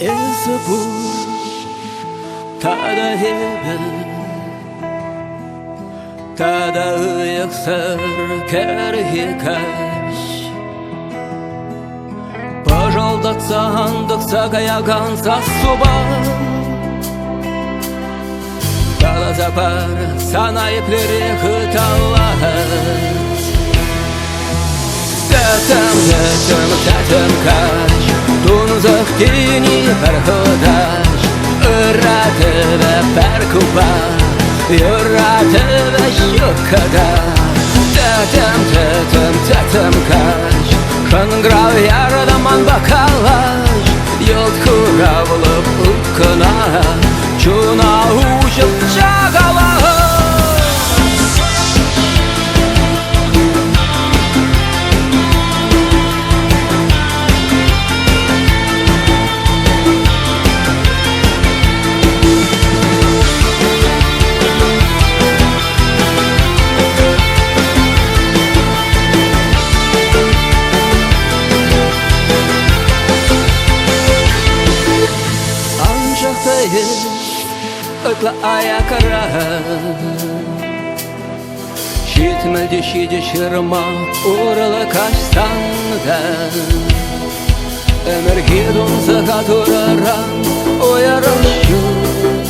забудь, тогда Тогда ыйықсыр кәргекәш Пожалдатса андықса каяганса суба Тала запар сана еплері хыталаш Тәтім кәш Тунзық тені пәрхудаш Үратывы пәркуба Юратывы щукада Тәтім кәш Шыңғырау ярадаман бақалаш Йылт күравылып ұққына Чуна ұшып жағалаш Ытла аякара Шитмелде шиде шырма Урылы каштанда Өмірге дұнсыға тұраран Ойарым жүк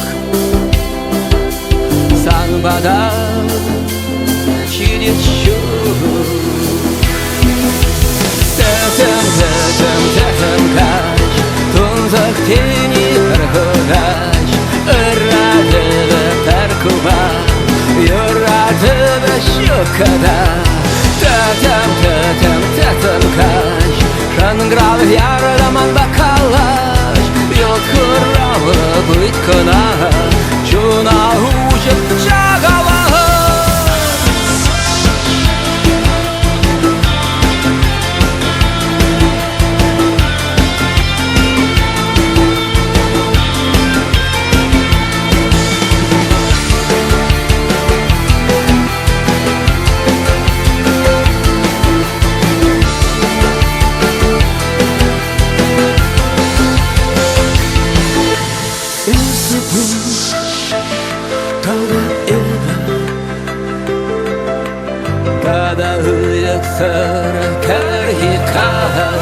Санбада шиде жүк Тәтім каш Тұнзық тені қырғыдаш Үратывы пәркуба Юратывы щукада Тәтім каш Шыңғырау ярадаман бақалаш Йылт күравылып ұйткына Чуна ұшып жағалаш Тогда ыйықсыр кәргекәш